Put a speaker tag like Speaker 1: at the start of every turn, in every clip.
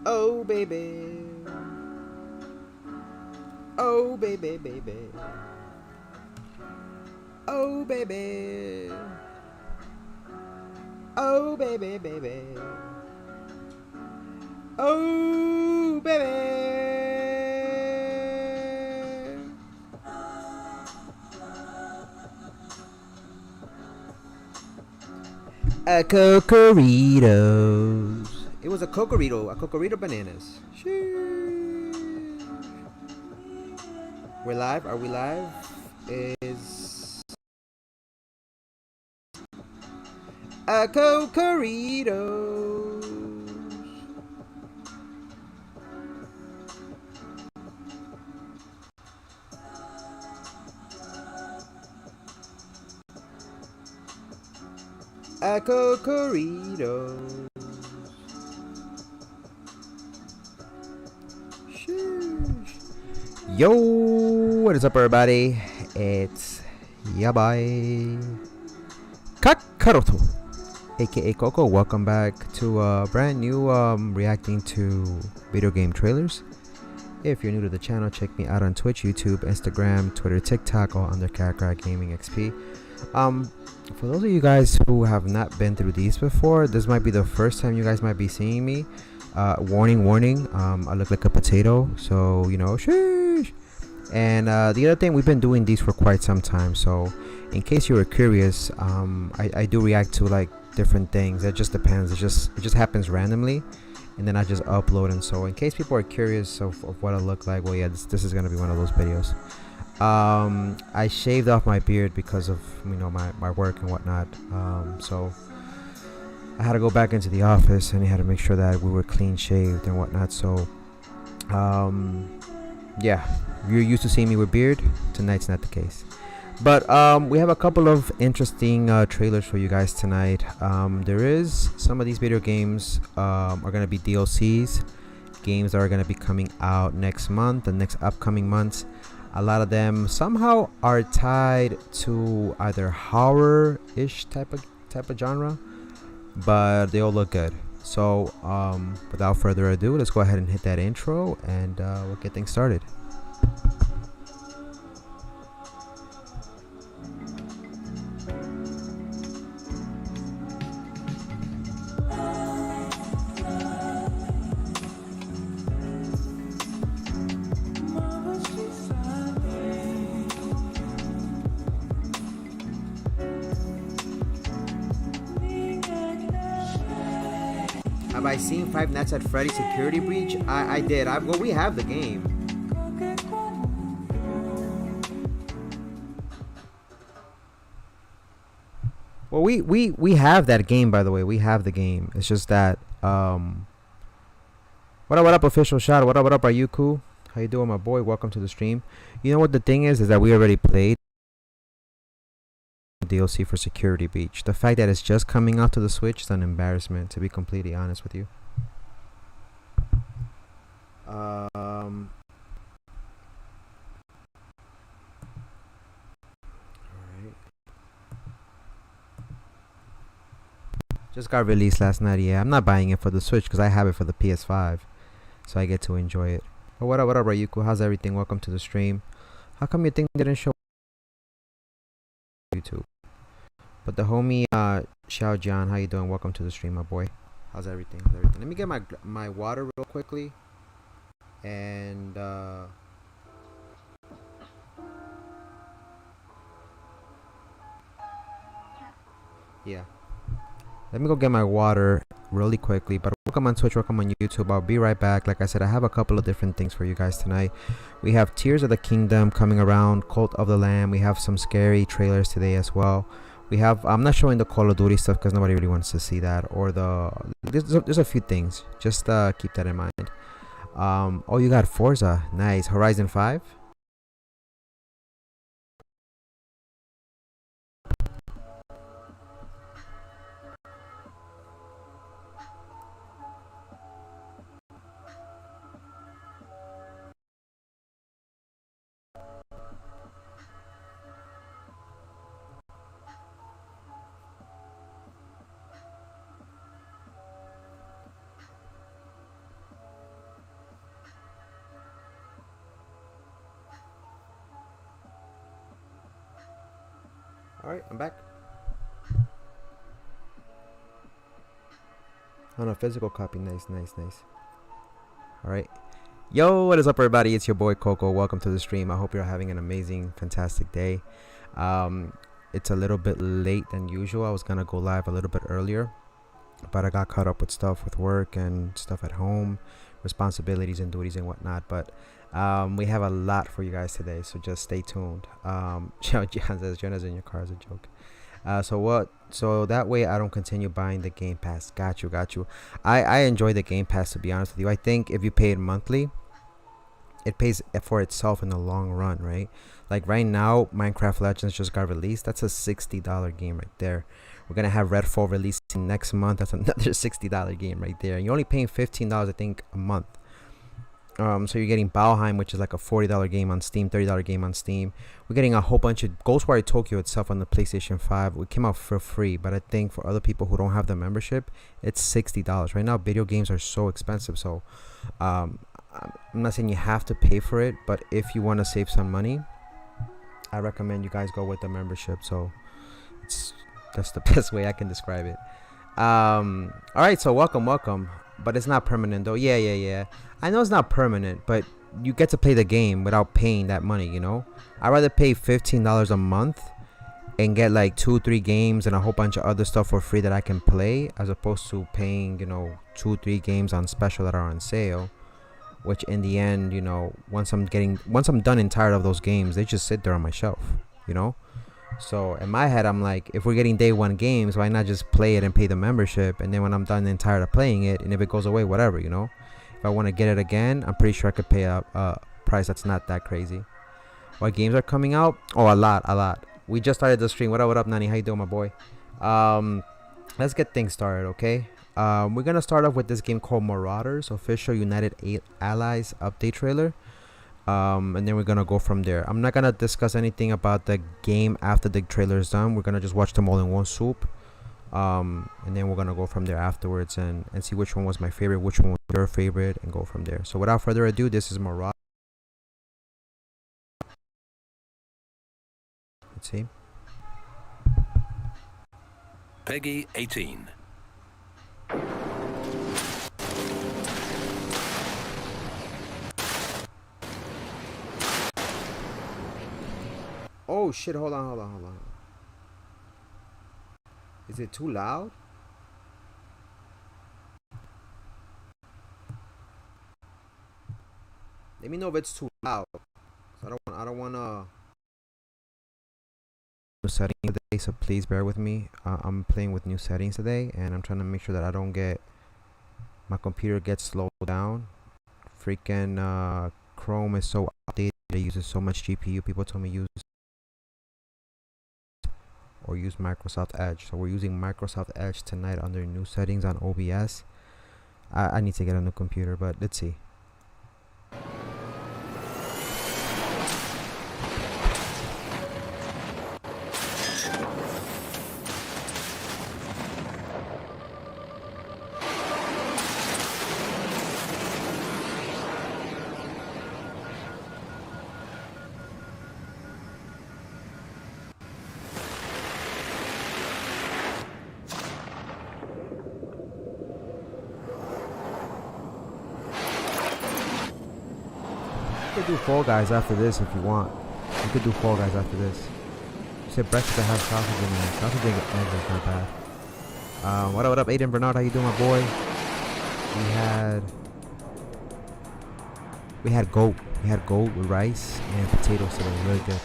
Speaker 1: Oh baby, oh baby, baby, oh baby, oh baby, baby, oh baby. A cocoritos. It was a cocorito, bananas. Sheesh. We're live. Are we live? Is a cocoritos. A cocoritos. Sheesh. Yo, what is up, everybody? It's Yabai Kakaroto, aka Koko. Welcome back to a brand new reacting to video game trailers. If you're new to the channel, check me out on Twitch, YouTube, Instagram, Twitter, TikTok, all under Kakarot Gaming XP. For those of you guys who have not been through these before, this might be the first time you guys might be seeing me. Warning, warning. I look like a potato, so you know, sheesh. And the other thing, we've been doing these for quite some time, so in case you were curious, I do react to like different things. It just depends. It just happens randomly, and then I just upload. And so in case people are curious of what I look like, well, yeah, this is gonna be one of those videos. I shaved off my beard because of my work and whatnot. So I had to go back into the office, and I had to make sure that we were clean shaved and whatnot. So yeah, you're used to seeing me with beard. Tonight's not the case. But we have a couple of interesting trailers for you guys tonight. There is some of these video games are gonna be DLCs, games that are gonna be coming out next month, the next upcoming months. A lot of them somehow are tied to either horror-ish type of genre, but they all look good. So without further ado, let's go ahead and hit that intro, and we'll get things started. Have I seen Five Nights at Freddy's Security Breach? I did. Well, we have the game. Well, we have that game, by the way. We have the game. It's just that what up, official shot? What up? Are you cool? How you doing, my boy? Welcome to the stream. You know what the thing is that we already played DLC for Security Breach. The fact that it's just coming out to the Switch is an embarrassment, to be completely honest with you. Just got released last night. Yeah, I'm not buying it for the Switch because I have it for the PS5, so I get to enjoy it. But what up, Ryuko? How's everything? Welcome to the stream. How come your thing didn't show YouTube? But the homie Xiao Jian, how you doing? Welcome to the stream, my boy. How's everything? Let me get my water real quickly, and yeah. Let me go get my water really quickly. But welcome on Twitch, welcome on YouTube. I'll be right back. Like I said, I have a couple of different things for you guys tonight. We have Tears of the Kingdom coming around, Cult of the Lamb. We have some scary trailers today as well. We have, I'm not showing the Call of Duty stuff because nobody really wants to see that. Or there's a few things. Just keep that in mind. Oh, you got Forza. Nice. Horizon 5. Alright, I'm back. On a physical copy. Nice. Alright. Yo, what is up, everybody? It's your boy Koko. Welcome to the stream. I hope you're having an amazing, fantastic day. It's a little bit late than usual. I was gonna go live a little bit earlier, but I got caught up with stuff with work and stuff at home, responsibilities and duties and whatnot. But we have a lot for you guys today, so just stay tuned. John says Jonah's in your car is a joke. So that way I don't continue buying the Game Pass. Got you. I enjoy the Game Pass, to be honest with you. I think if you pay it monthly, it pays for itself in the long run, right? Like right now, Minecraft Legends just got released. That's a $60 game right there. We're gonna have Redfall releasing next month. That's another $60 game right there. And you're only paying $15, I think, a month. So you're getting Valheim, which is like a $40 game on Steam, $30 game on Steam. We're getting a whole bunch of Ghostwire Tokyo itself on the PlayStation 5. It came out for free, but I think for other people who don't have the membership, it's $60. Right now, video games are so expensive. So I'm not saying you have to pay for it, but if you want to save some money, I recommend you guys go with the membership. So that's the best way I can describe it. All right, so welcome. But it's not permanent though. Yeah. I know it's not permanent, but you get to play the game without paying that money, you know? I'd rather pay $15 a month and get like 2-3 games and a whole bunch of other stuff for free that I can play, as opposed to paying, 2-3 games on special that are on sale, which in the end, once I'm done and tired of those games, they just sit there on my shelf, So in my head, I'm like, if we're getting day one games, why not just play it and pay the membership? And then when I'm done and tired of playing it, and if it goes away, whatever, If I want to get it again, I'm pretty sure I could pay a price that's not that crazy. What games are coming out? Oh, a lot. We just started the stream. What up, Nani? How you doing, my boy? Let's get things started, okay? We're going to start off with this game called Marauders, official United Allies update trailer. And then we're gonna go from there. I'm not gonna discuss anything about the game after the trailer is done. We're gonna just watch them all in one swoop, and then we're gonna go from there afterwards and see which one was my favorite, which one was your favorite, and go from there. So without further ado, this is Marauder. Let's see.
Speaker 2: Peggy 18.
Speaker 1: Oh shit, hold on. Is it too loud? Let me know if it's too loud. I don't wanna new settings today, so please bear with me. I'm playing with new settings today, and I'm trying to make sure that I don't get my computer gets slowed down. Freaking Chrome is so outdated. It uses so much GPU. People told me use Microsoft Edge. So we're using Microsoft Edge tonight under new settings on OBS. I need to get a new computer, but let's see. You could do Fall Guys after this if you want. You could do Fall Guys after this. You said breakfast that has sausage in it. Sausage and eggs is not bad. What up, Aiden Bernard? How you doing, my boy? We had goat. We had goat with rice and potatoes, so it was really good.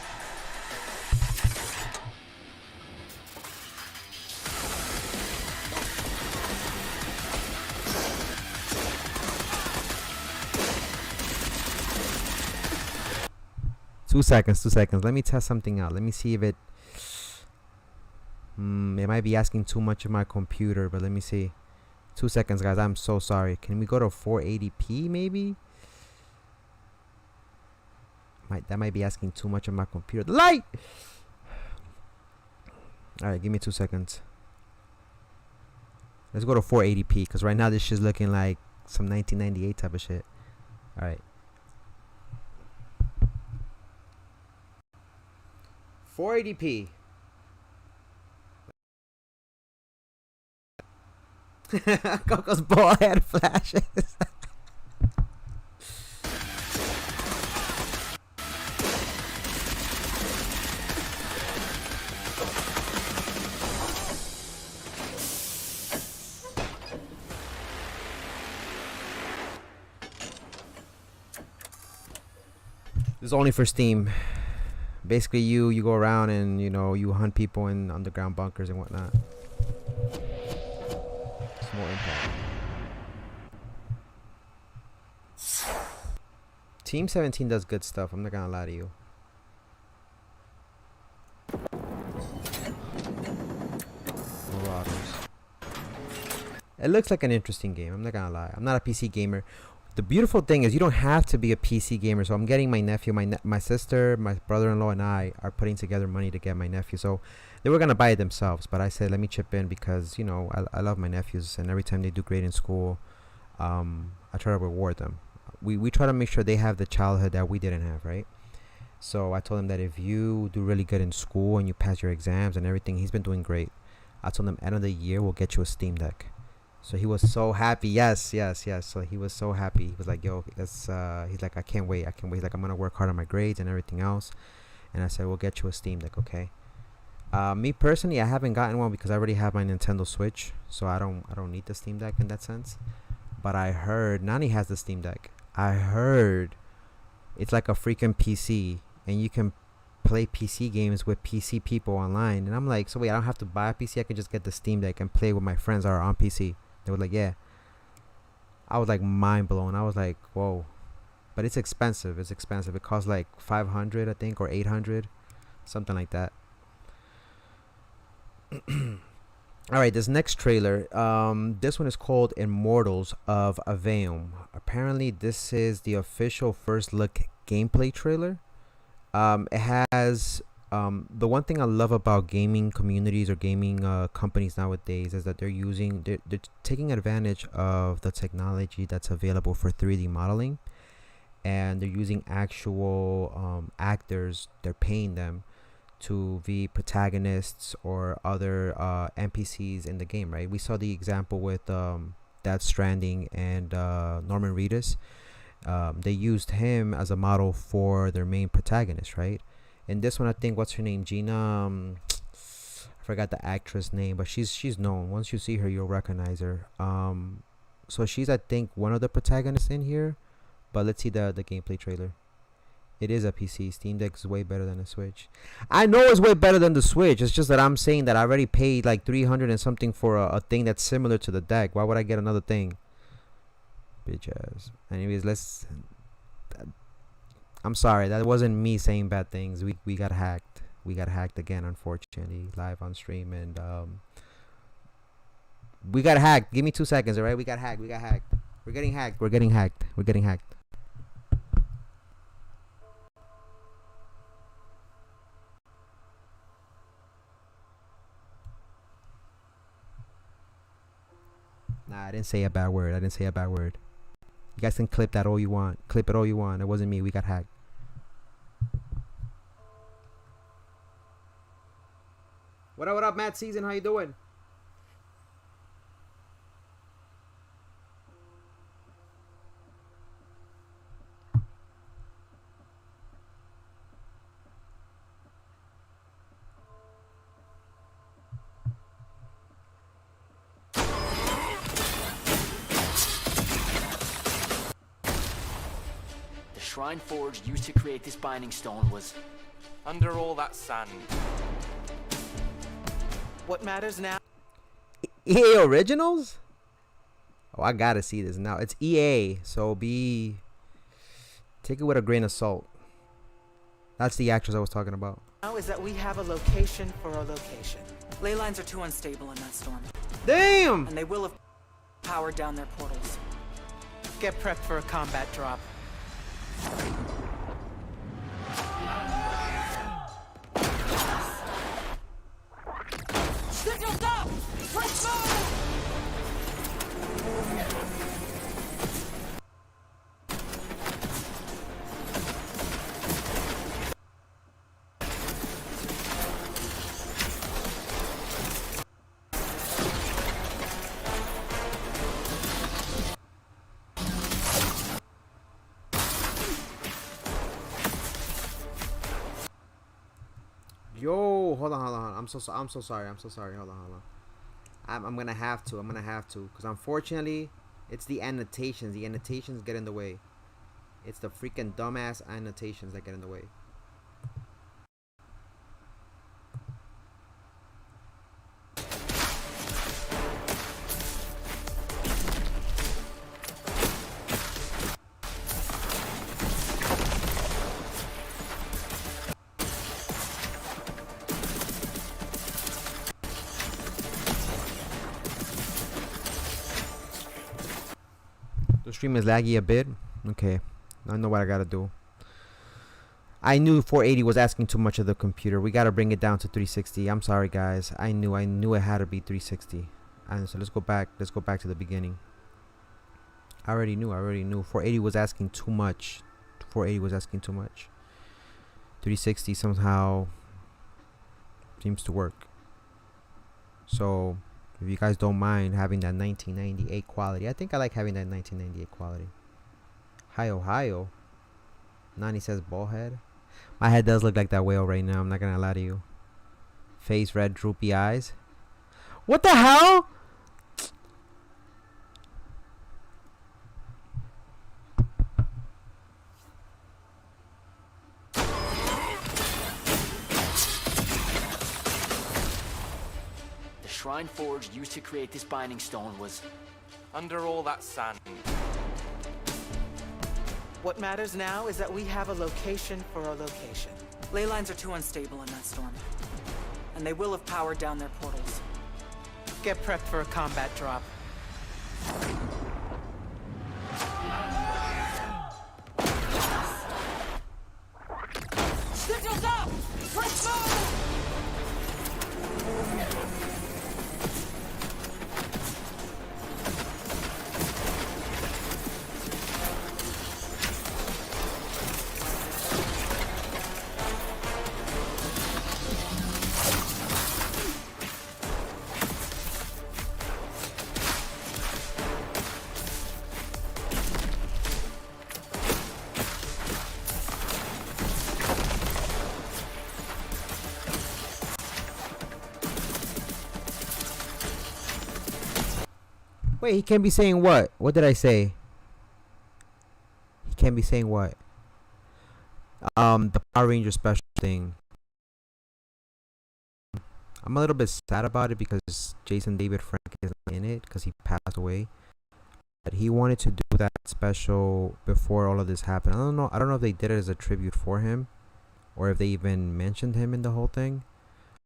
Speaker 1: 2 seconds. Let me test something out. Let me see if it might be asking too much of my computer, but let me see. 2 seconds, guys. I'm so sorry. Can we go to 480p maybe? That might be asking too much of my computer. The light! Alright, give me 2 seconds. Let's go to 480p, because right now this shit's looking like some 1998 type of shit. Alright. 480p. Coco's ball head flashes. This is only for Steam. Basically, you go around and you hunt people in underground bunkers and whatnot. Small impact. Team 17 does good stuff. I'm not gonna lie to you. Marauders. It looks like an interesting game. I'm not gonna lie. I'm not a PC gamer. The beautiful thing is you don't have to be a PC gamer. So I'm getting my nephew, my sister, my brother-in-law, and I are putting together money to get my nephew. So they were gonna buy it themselves, but I said let me chip in because I love my nephews, and every time they do great in school, I try to reward them. We try to make sure they have the childhood that we didn't have, right? So I told him that if you do really good in school and you pass your exams and everything, he's been doing great. I told him end of the year we'll get you a Steam Deck. So he was so happy. Yes. So he was so happy. He was like, yo, he's like, I can't wait. He's like, I'm going to work hard on my grades and everything else. And I said, we'll get you a Steam Deck, okay? Me personally, I haven't gotten one because I already have my Nintendo Switch. So I don't need the Steam Deck in that sense. But I heard Nani has the Steam Deck. I heard it's like a freaking PC. And you can play PC games with PC people online. And I'm like, so wait, I don't have to buy a PC. I can just get the Steam Deck and play with my friends that are on PC. They were like, yeah. I was like mind blown. I was like, whoa. But it's expensive. It costs like 500, I think, or 800, something like that. All right, this next trailer, this one is called Immortals of Aveum. Apparently this is the official first look gameplay trailer. It has the one thing I love about gaming communities or gaming companies nowadays is that they're taking advantage of the technology that's available for 3D modeling, and they're using actual actors. They're paying them to be protagonists or other NPCs in the game, right? We saw the example with Death Stranding and Norman Reedus. They used him as a model for their main protagonist, right? In this one, I think, what's her name? Gina, I forgot the actress name, but she's known. Once you see her, you'll recognize her. So she's, I think, one of the protagonists in here. But let's see the gameplay trailer. It is a PC. Steam Deck is way better than the Switch. I know it's way better than the Switch. It's just that I'm saying that I already paid like 300 and something for a thing that's similar to the deck. Why would I get another thing? Bitch ass. Anyways, I'm sorry, that wasn't me saying bad things. We got hacked. We got hacked again, unfortunately, live on stream, and we got hacked. Give me 2 seconds, all right? We got hacked. We're getting hacked. Nah, I didn't say a bad word. You guys can clip that all you want. Clip it all you want. It wasn't me. We got hacked. What up, Matt Season? How you doing?
Speaker 3: The shrine forge used to create this binding stone was
Speaker 4: under all that sand.
Speaker 5: What matters now?
Speaker 1: EA Originals? Oh, I gotta see this now. It's EA, so take it with a grain of salt. That's the actress I was talking about.
Speaker 5: Now is that we have a location for a location.
Speaker 6: Ley lines are too unstable in that storm.
Speaker 1: Damn!
Speaker 6: And they will have powered down their portals.
Speaker 5: Get prepped for a combat drop.
Speaker 6: Signals up! Let's move!
Speaker 1: Oh, hold on, hold on, hold on. I'm so sorry. I'm so sorry. Hold on, hold on. I'm gonna have to. Because unfortunately, it's the annotations. The annotations get in the way. It's the freaking dumbass annotations that get in the way. The stream is laggy a bit. Okay, I know what I gotta do. I knew 480 was asking too much of the computer. We gotta bring it down to 360. I'm sorry, guys. I knew it had to be 360. And so let's go back. Let's go back to the beginning. I already knew. 480 was asking too much. 360 somehow seems to work. So if you guys don't mind having that 1998 quality, I think I like having that 1998 quality. Hi Ohio. Nani says ballhead. My head does look like that whale right now. I'm not gonna lie to you. Face red, droopy eyes. What the hell?
Speaker 3: The shrine forge used to create this binding stone was...
Speaker 4: Under all that sand.
Speaker 5: What matters now is that we have a location for a location.
Speaker 6: Ley lines are too unstable in that storm. And they will have powered down their portals.
Speaker 5: Get prepped for a combat drop.
Speaker 6: Signals up! Let's move!
Speaker 1: Wait, he can't be saying what? What did I say? He can't be saying what? The Power Ranger special thing. I'm a little bit sad about it because Jason David Frank isn't in it because he passed away. But he wanted to do that special before all of this happened. I don't know if they did it as a tribute for him or if they even mentioned him in the whole thing.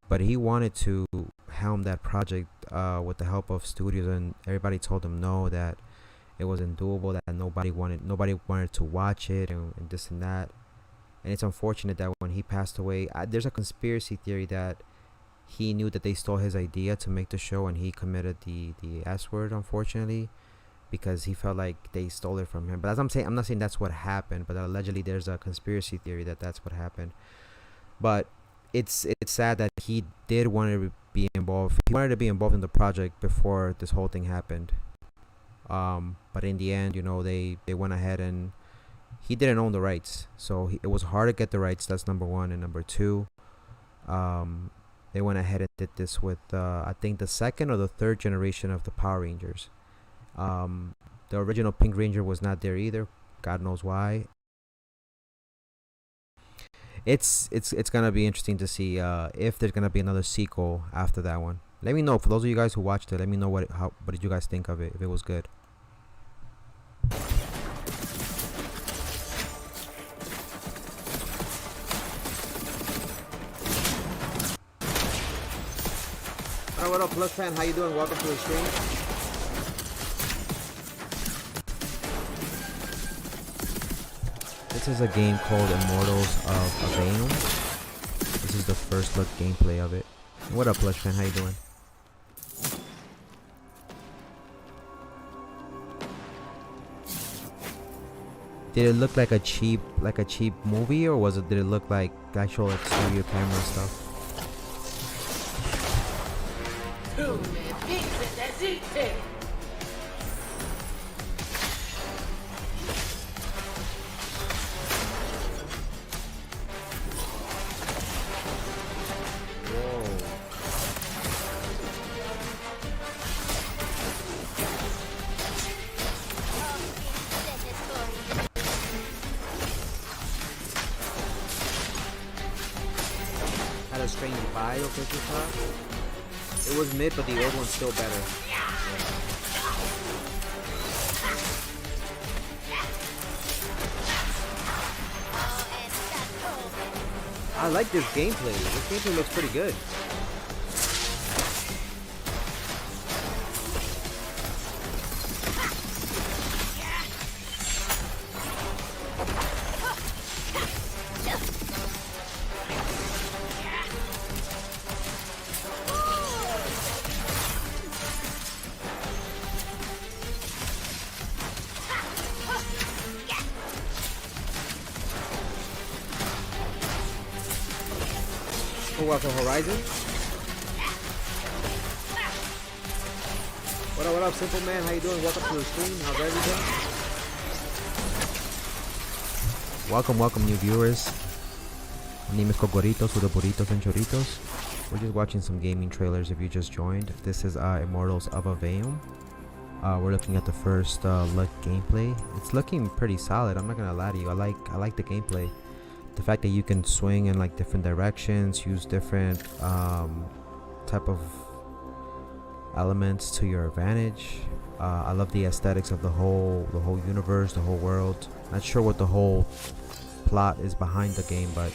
Speaker 1: But he wanted to helm that project with the help of studios, and everybody told him no, that it wasn't doable, that nobody wanted to watch it, and this and that. And it's unfortunate that when he passed away, there's a conspiracy theory that he knew that they stole his idea to make the show, and he committed the S word, unfortunately, because he felt like they stole it from him. But as I'm not saying that's what happened, but allegedly there's a conspiracy theory that that's what happened. But it's sad that he did want to be involved. He wanted to be involved in the project before this whole thing happened. But in the end, they went ahead and he didn't own the rights. So it was hard to get the rights. That's number one. And number two, they went ahead and did this with, I think, the second or the third generation of the Power Rangers. The original Pink Ranger was not there either. God knows why. It's gonna be interesting to see if there's gonna be another sequel after that one. Let me know, for those of you guys who watched it. Let me know what did you guys think of it, if it was good. Alright, what up, Plus Fan? How you doing? Welcome to the stream. This is a game called Immortals of Aveum. This is the first look gameplay of it. What up, Plush Fan? How you doing? Did it look like a cheap movie, or did it look like actual studio camera stuff? a strange vibe of Picture Top. It was mid, but the old one's still better. I like this gameplay. This gameplay looks pretty good. Welcome Horizon. What up, Simple Man? How you doing? Welcome to the stream. How's everything? Welcome, new viewers. My name is Cocoritos with the Burritos and Choritos. We're just watching some gaming trailers if you just joined. This is Immortals of Aveum. We're looking at the first look gameplay. It's looking pretty solid. I'm not gonna lie to you. I like the gameplay. The fact that you can swing in like different directions, use different type of elements to your advantage. I love the aesthetics of the whole universe, the whole world. Not sure what the whole plot is behind the game, but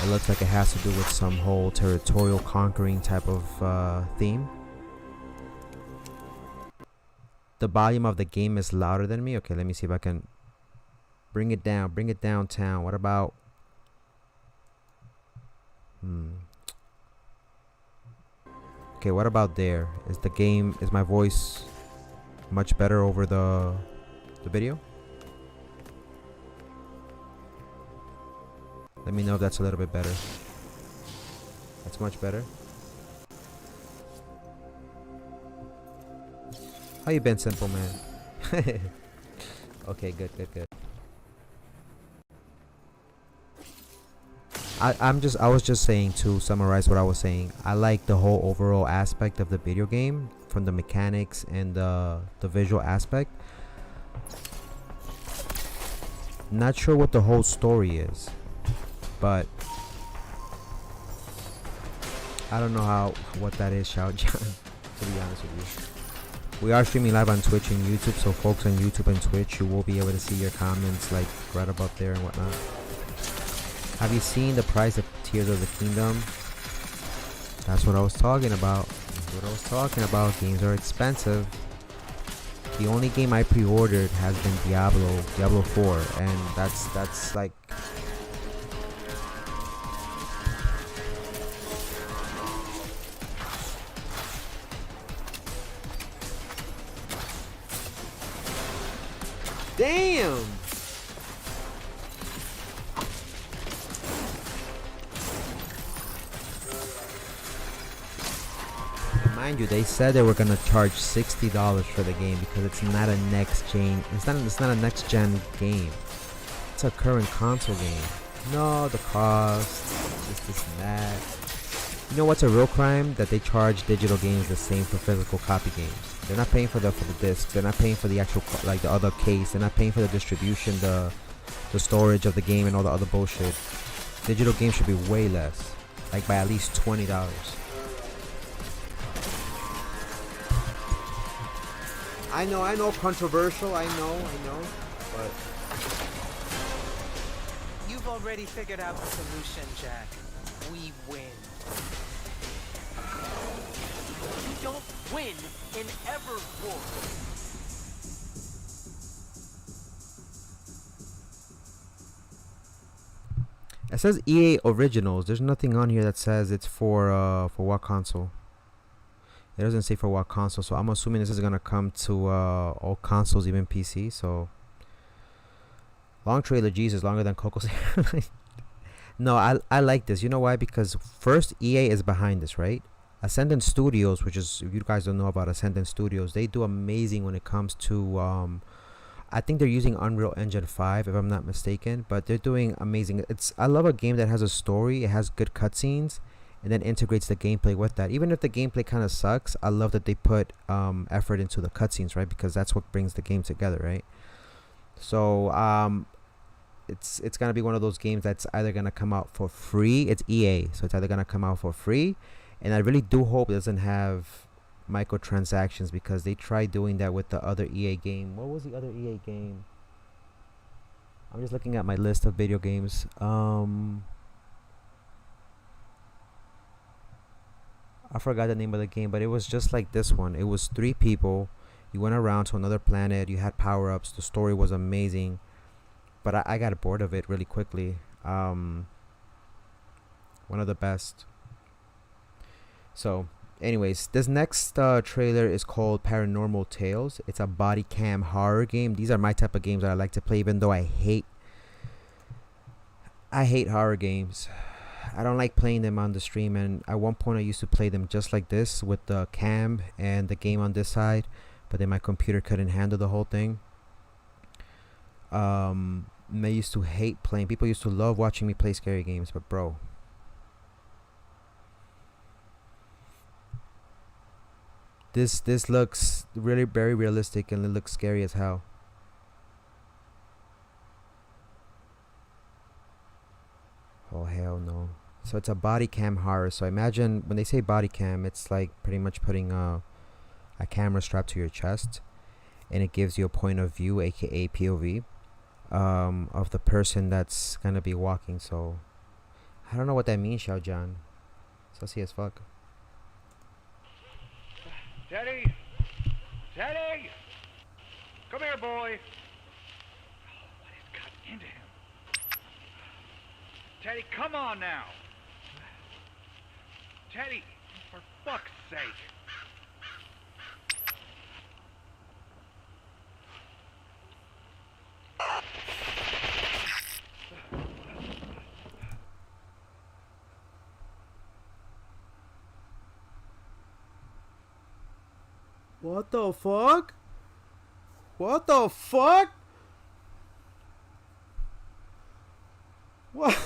Speaker 1: it looks like it has to do with some whole territorial conquering type of theme. The volume of the game is louder than me. Okay, let me see if I can bring it downtown. What about okay, what about there? Is my voice much better over the video? Let me know if that's a little bit better. That's much better. How you been, Simple Man? Okay, good. I was just saying, to summarize what I was saying, I like the whole overall aspect of the video game, from the mechanics and the visual aspect. Not sure what the whole story is, but I don't know what that is, Shao John, to be honest with you. We are streaming live on Twitch and YouTube, so folks on YouTube and Twitch, you will be able to see your comments like right above there and whatnot. Have you seen the price of Tears of the Kingdom? That's what I was talking about. Games are expensive. The only game I pre-ordered has been Diablo 4, and that's like damn. Mind you, they said they were gonna charge $60 for the game because it's not a next gen. It's not a next gen game. It's a current console game. No, the cost, this and that. You know what's a real crime? That they charge digital games the same for physical copy games. They're not paying for the disc. They're not paying for the actual like the other case. They're not paying for the distribution, the storage of the game, and all the other bullshit. Digital games should be way less, like by at least $20. I know, controversial, I know, but
Speaker 5: You've already figured out the solution, Jack. We win.
Speaker 3: You don't win in Everwar.
Speaker 1: it says EA Originals. There's nothing on here that says it's for what console. It doesn't say for what console, so I'm assuming this is gonna come to all consoles, even PC. So long trailer, Jesus, longer than Coco's. No, I like this. You know why? Because first, EA is behind this, right? Ascendant Studios, which is, if you guys don't know about Ascendant Studios, they do amazing when it comes to I think they're using Unreal Engine 5 if I'm not mistaken, but they're doing amazing. I love a game that has a story, it has good cutscenes, and then integrates the gameplay with that. Even if the gameplay kind of sucks, I love that they put effort into the cutscenes, right? Because that's what brings the game together, right? So it's gonna be one of those games that's either gonna come out for free. It's EA, so it's either gonna come out for free, and I really do hope it doesn't have microtransactions, because they tried doing that with the other EA game. What was the other EA game? I'm just looking at my list of video games. I forgot the name of the game, but it was just like this one. It was 3 people. You went around to another planet. You had power-ups. The story was amazing, but I got bored of it really quickly. One of the best. So, anyways, this next trailer is called Paranormal Tales. It's a body cam horror game. These are my type of games that I like to play, even though I hate horror games. I don't like playing them on the stream, and at one point I used to play them just like this with the cam and the game on this side, but then my computer couldn't handle the whole thing. And I used to hate playing. People used to love watching me play scary games, but bro, this looks really very realistic, and it looks scary as hell. Oh hell no. So it's a body cam horror. So imagine when they say body cam, it's like pretty much putting a camera strap to your chest, and it gives you a point of view, aka POV, of the person that's gonna be walking. So I don't know what that means, Xiao John. Sussy as fuck.
Speaker 7: Teddy! Teddy! Come here, boy! What has got into him? Teddy, come on now! Teddy, for fuck's sake!
Speaker 1: What the fuck? What the fuck? What?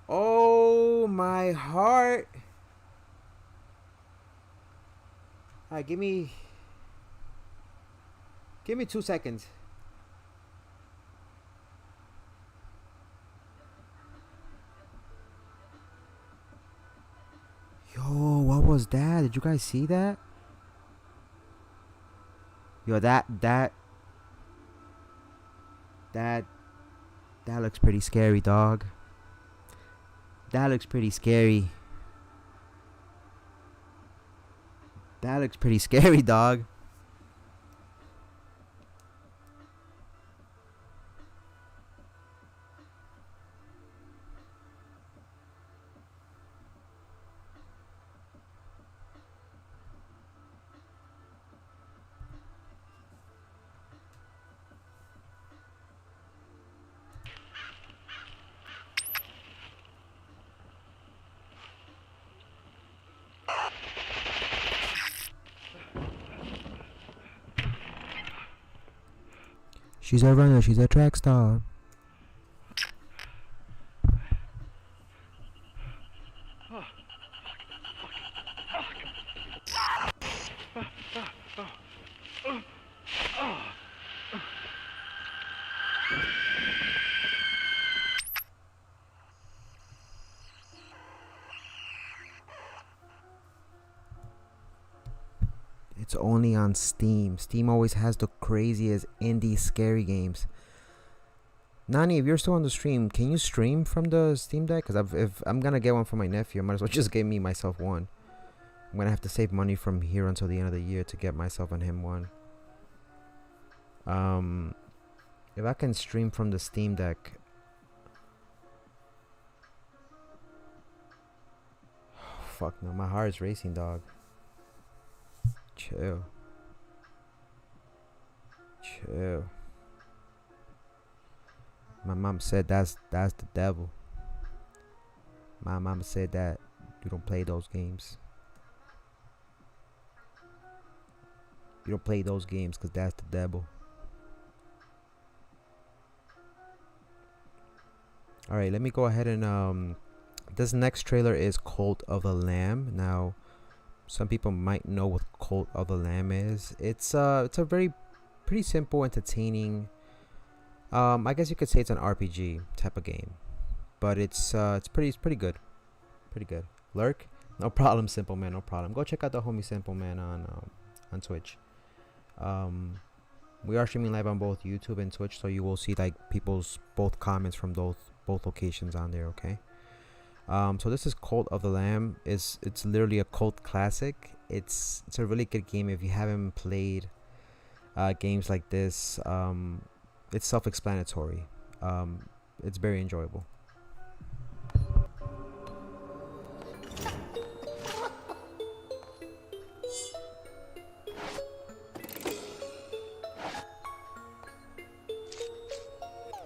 Speaker 1: Oh my heart. Alright, give me 2 seconds. Yo, what was that? Did you guys see that? Yo, that looks pretty scary, dog. That looks pretty scary. That looks pretty scary, dog. She's a runner, she's a track star. It's only on Steam. Steam always has the craziest indie scary games. Nani, if you're still on the stream, can you stream from the Steam Deck? Because if I'm gonna get one for my nephew, I might as well just get myself one. I'm gonna have to save money from here until the end of the year to get myself and him one. If I can stream from the Steam Deck. Fuck no, my heart is racing, dog. Chill. My mom said that's the devil. My mama said that you don't play those games. You don't play those games because that's the devil. Alright, let me go ahead and this next trailer is Cult of the Lamb. Now, some people might know what Cult of the Lamb is. It's a very pretty simple, entertaining I guess you could say it's an RPG type of game, but it's pretty good, pretty good. Lurk, no problem, Simple Man, no problem. Go check out the homie Simple Man on Twitch. We are streaming live on both YouTube and Twitch, so you will see like people's both comments from both locations on there. Okay. So this is Cult of the Lamb. It's literally a cult classic. It's a really good game if you haven't played games like this. It's self-explanatory. It's very enjoyable.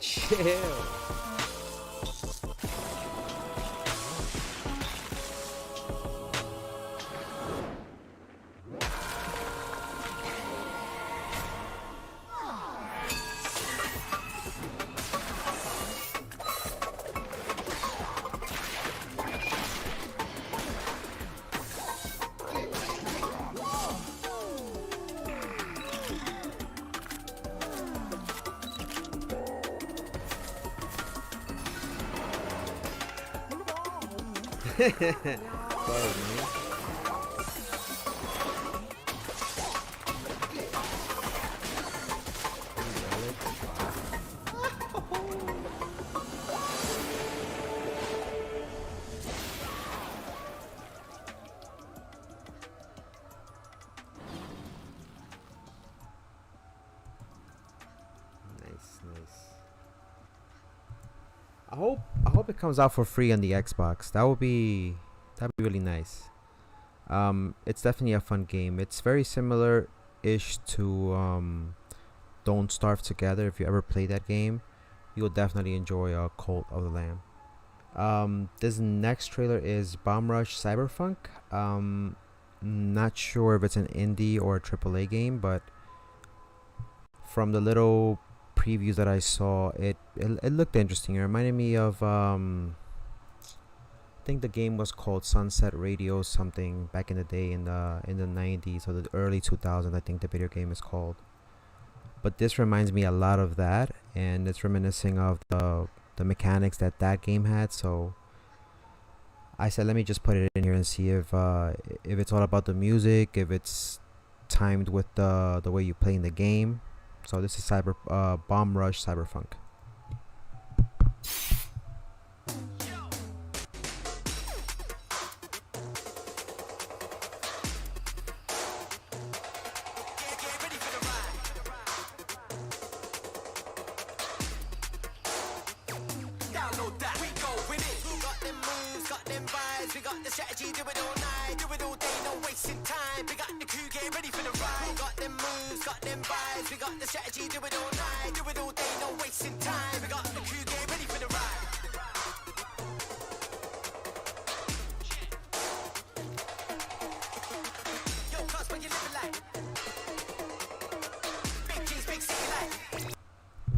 Speaker 1: Chill. Sorry, man. Nice. I hope it comes out for free on the Xbox. That'd be really nice. It's definitely a fun game. It's very similar ish to Don't Starve Together. If you ever play that game, you'll definitely enjoy Cult of the Lamb. This next trailer is Bomb Rush Cyberpunk. Not sure if it's an indie or a AAA game, but from the little previews that I saw, it looked interesting. It reminded me of I think the game was called Sunset Radio something back in the day in the 90s or the early 2000s. I think the video game is called. But this reminds me a lot of that, and it's reminiscing of the mechanics that game had. So I said, let me just put it in here and see if it's all about the music, if it's timed with the way you play in the game. So this is Bomb Rush Cyberpunk.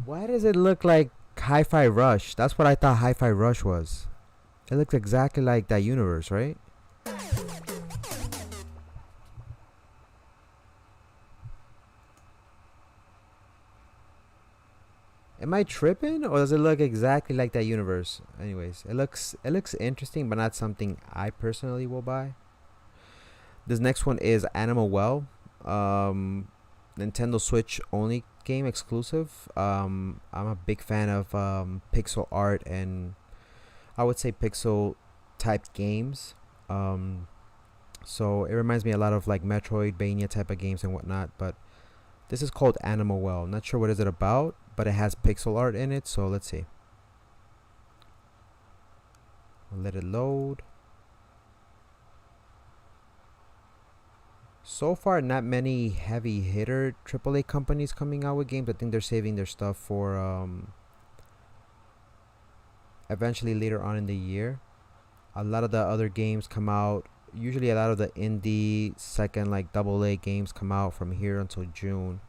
Speaker 1: Why does it look like Hi-Fi Rush? That's what I thought Hi-Fi Rush was. It looks exactly like that universe, right? Am I tripping, or does it look exactly like that universe? Anyways, it looks interesting, but not something I personally will buy. This next one is Animal Well. Nintendo Switch only game exclusive. I'm a big fan of pixel art and I would say pixel type games. So it reminds me a lot of like Metroidvania type of games and whatnot. But this is called Animal Well. Not sure what is it about, but it has pixel art in it. So let's see. I'll let it load. So far, not many heavy hitter AAA companies coming out with games. I think they're saving their stuff for eventually later on in the year. A lot of the other games come out. Usually, a lot of the indie second like AA games come out from here until June,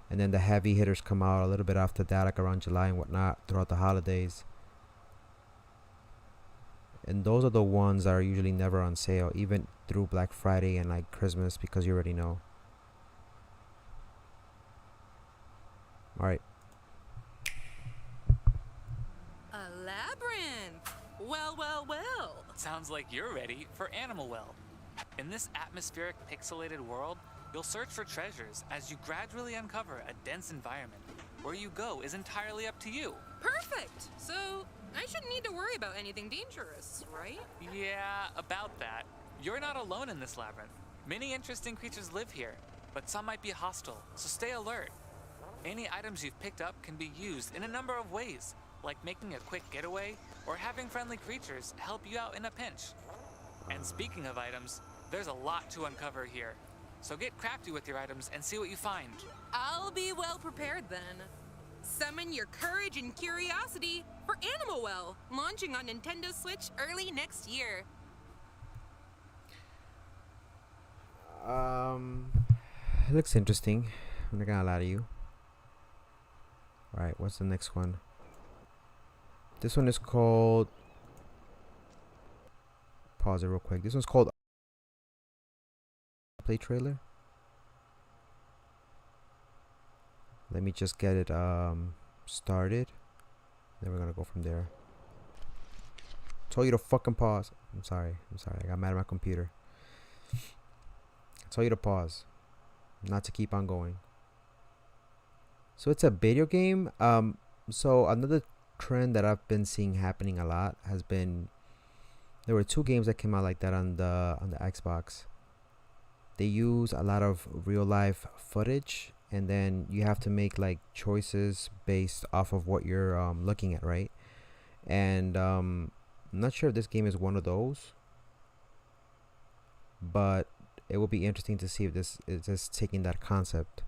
Speaker 1: and then the heavy hitters come out a little bit after that, like around July and whatnot throughout the holidays. And those are the ones that are usually never on sale, even through Black Friday and like Christmas, because you already know. All right.
Speaker 8: labyrinth. Well, well, well.
Speaker 9: Sounds like you're ready for Animal Well. In this atmospheric, pixelated world, you'll search for treasures as you gradually uncover a dense environment. Where you go is entirely up to you.
Speaker 8: Perfect. So, I shouldn't need to worry about anything dangerous, right?
Speaker 9: Yeah, about that. You're not alone in this labyrinth. Many interesting creatures live here, but some might be hostile, so stay alert. Any items you've picked up can be used in a number of ways, like making a quick getaway or having friendly creatures help you out in a pinch. And speaking of items, there's a lot to uncover here. So get crafty with your items and see what you find.
Speaker 8: I'll be well prepared then. Summon your courage and curiosity for Animal Well, launching on Nintendo Switch early next year.
Speaker 1: It looks interesting. I'm not gonna lie to you. Alright, what's the next one? This one is called... Pause it real quick. This one's called... Play trailer. Let me just get it started. Then we're gonna go from there. Told you to fucking pause. I'm sorry. I got mad at my computer. Told you to pause, not to keep on going. So it's a video game. So another trend that I've been seeing happening a lot has been, there were two games that came out like that on the Xbox. They use a lot of real life footage, and then you have to make like choices based off of what you're looking at, right? And I'm not sure if this game is one of those, but it will be interesting to see if this is just taking that concept.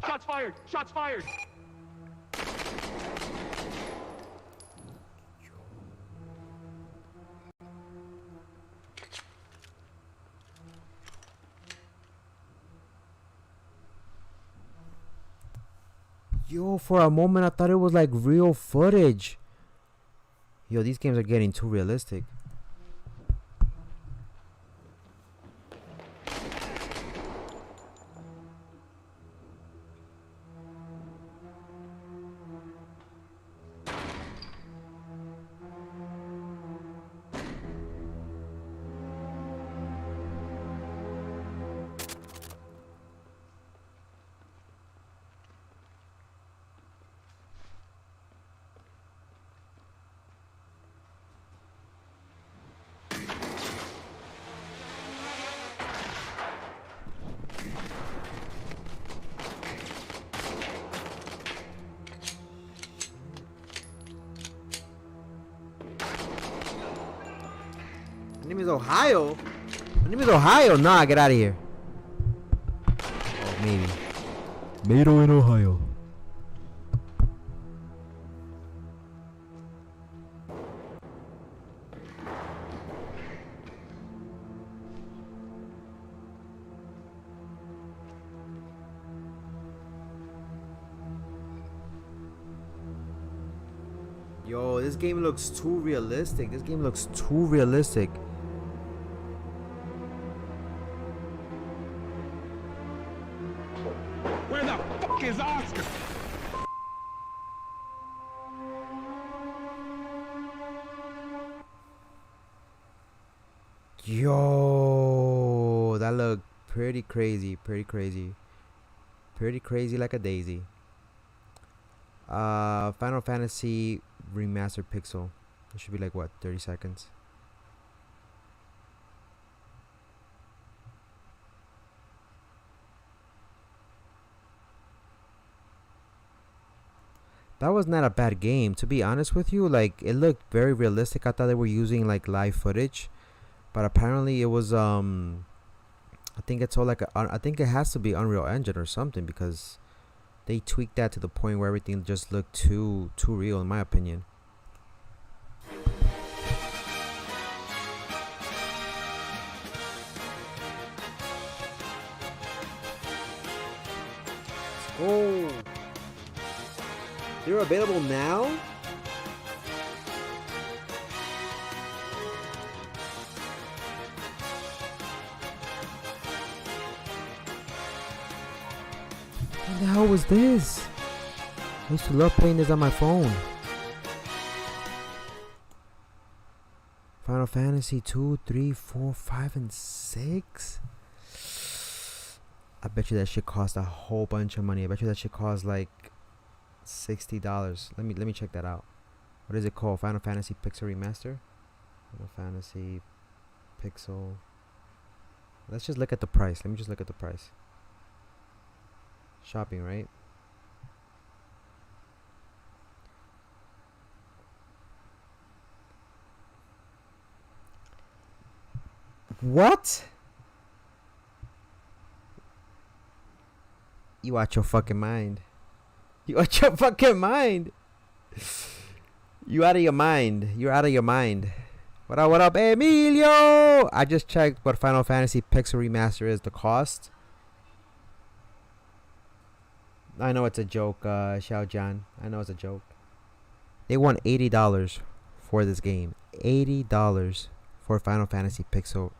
Speaker 7: Shots fired! Shots fired!
Speaker 1: Yo, for a moment I thought it was like real footage. Yo, these games are getting too realistic. My name is Ohio. My name is Ohio. Nah, get out of here. Oh, maybe. Mado in Ohio. Yo, this game looks too realistic. This game looks too realistic.
Speaker 7: Where the fuck is Oscar?
Speaker 1: Yo, that looked pretty crazy, pretty crazy like a daisy. Final Fantasy Remastered Pixel. It should be like what, 30 seconds. That was not a bad game, to be honest with you. Like, it looked very realistic. I thought they were using like live footage, but apparently it was I think it's all like I think it has to be Unreal Engine or something, because they tweaked that to the point where everything just looked too real, in my opinion. Oh. They're available now? What the hell was this? I used to love playing this on my phone. Final Fantasy 2, 3, 4, 5, and 6? I bet you that shit cost a whole bunch of money. I bet you that shit cost like $60. Let me check that out. What is it called? Final Fantasy Pixel Remaster? Final Fantasy Pixel. Let's just look at the price. Let me just look at the price. Shopping, right? What? You out your fucking mind. You out your fucking mind. You out of your mind. You're out of your mind. What up, Emilio? I just checked what Final Fantasy Pixel Remaster is, the cost. I know it's a joke, Xiao Jian. I know it's a joke. They want $80 for this game. $80 for Final Fantasy Pixel.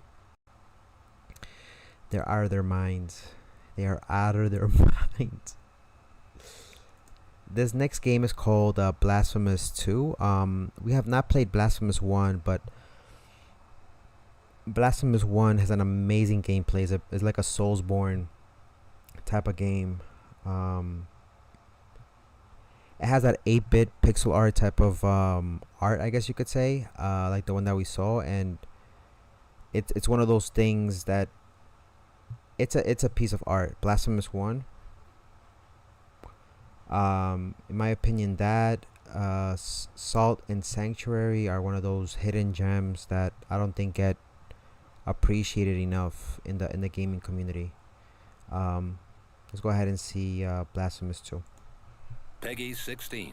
Speaker 1: They're out of their minds. They are out of their minds. This next game is called Blasphemous 2. We have not played Blasphemous 1, but Blasphemous 1 has an amazing gameplay. It's like a Soulsborne type of game. It has that 8-bit pixel art type of art, I guess you could say, like the one that we saw, and it's one of those things that it's a piece of art. Blasphemous 1. In my opinion, that Salt and Sanctuary are one of those hidden gems that I don't think get appreciated enough in the gaming community. Let's go ahead and see Blasphemous 2.
Speaker 2: Peggy 16.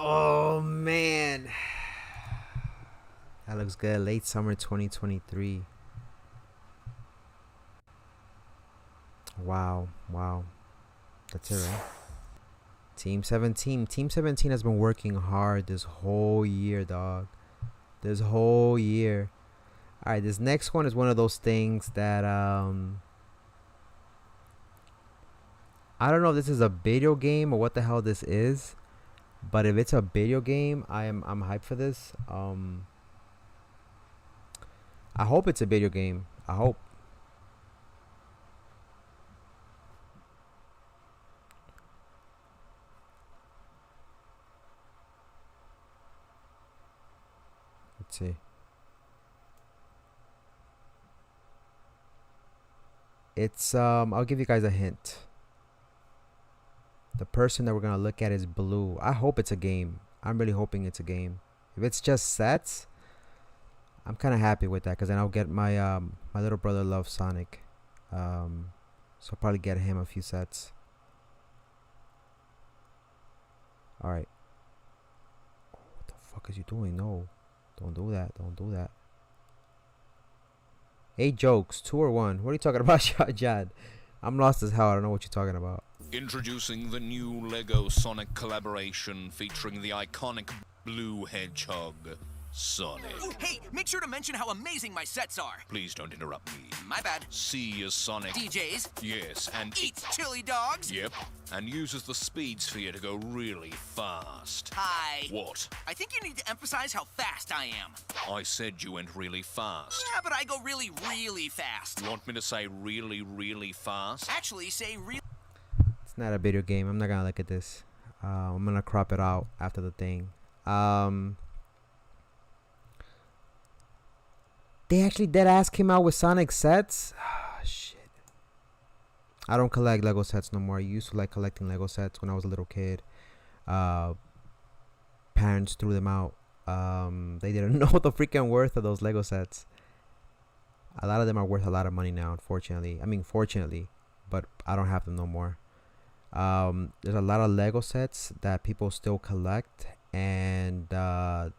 Speaker 1: Oh man, that looks good. Late summer 2023. Wow, that's it, right? Team 17 has been working hard this whole year, dog. This whole year. All right, this next one is one of those things that I don't know if this is a video game or what the hell this is. But if it's a video game, I'm hyped for this. I hope it's a video game. I hope. Let's see. It's I'll give you guys a hint. The person that we're gonna look at is blue. I hope it's a game. I'm really hoping it's a game. If it's just sets, I'm kind of happy with that, because then I'll get my my little brother loves Sonic, so I'll probably get him a few sets. All right. What the fuck is you doing? No, don't do that. Don't do that. 8 jokes, 2 or 1. What are you talking about, Jad? I'm lost as hell. I don't know what you're talking about.
Speaker 10: Introducing the new LEGO Sonic collaboration featuring the iconic blue hedgehog, Sonic.
Speaker 11: Oh, hey, make sure to mention how amazing my sets are.
Speaker 10: Please don't interrupt me.
Speaker 11: My bad.
Speaker 10: C is Sonic.
Speaker 11: DJs.
Speaker 10: Yes, and
Speaker 11: Eats chili dogs.
Speaker 10: Yep, and uses the speed sphere to go really fast.
Speaker 11: Hi.
Speaker 10: What?
Speaker 11: I think you need to emphasize how fast I am.
Speaker 10: I said you went really fast.
Speaker 11: Yeah, but I go really, really fast.
Speaker 10: You want me to say really, really fast?
Speaker 11: Actually, say really.
Speaker 1: It's not a video game. I'm not gonna look at this. I'm gonna crop it out after the thing. They actually dead ass came out with Sonic sets. Shit. I don't collect Lego sets no more. I used to like collecting Lego sets when I was a little kid. Parents threw them out. They didn't know the freaking worth of those Lego sets. A lot of them are worth a lot of money now, unfortunately. I mean, fortunately, but I don't have them no more. There's a lot of Lego sets that people still collect, and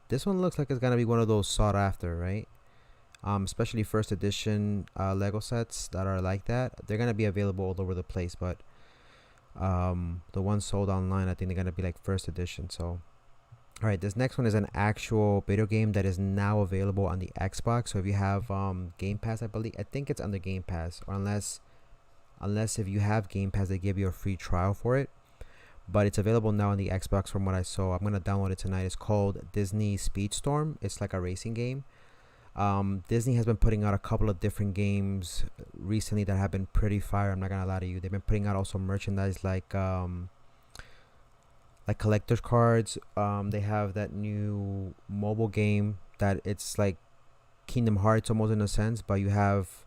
Speaker 1: this one looks like it's gonna be one of those sought after, right? Especially first edition Lego sets that are like that. They're gonna be available all over the place, but the ones sold online, I think they're gonna be like first edition. So, all right, this next one is an actual video game that is now available on the Xbox. So if you have Game Pass, I think it's under Game Pass, or unless if you have Game Pass, they give you a free trial for it. But it's available now on the Xbox from what I saw. I'm gonna download it tonight. It's called Disney Speedstorm. It's like a racing game. Disney has been putting out a couple of different games recently that have been pretty fire. I'm not gonna lie to you. They've been putting out also merchandise like collector's cards. They have that new mobile game that it's like Kingdom Hearts almost in a sense, but you have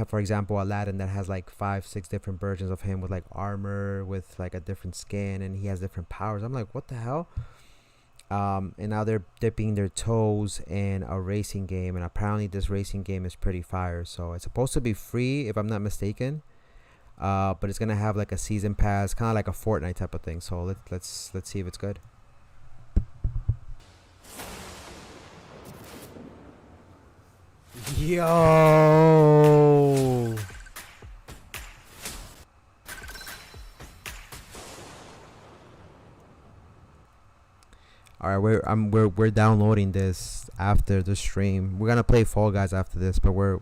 Speaker 1: for example Aladdin that has like 5-6 different versions of him with like armor, with like a different skin, and he has different powers. I'm like, what the hell? And now they're dipping their toes in a racing game, and apparently this racing game is pretty fire. So it's supposed to be free if I'm not mistaken, but it's gonna have like a season pass, kind of like a Fortnite type of thing. So let's see if it's good. Yo, all right, we're downloading this after the stream. We're gonna play Fall Guys after this, but we're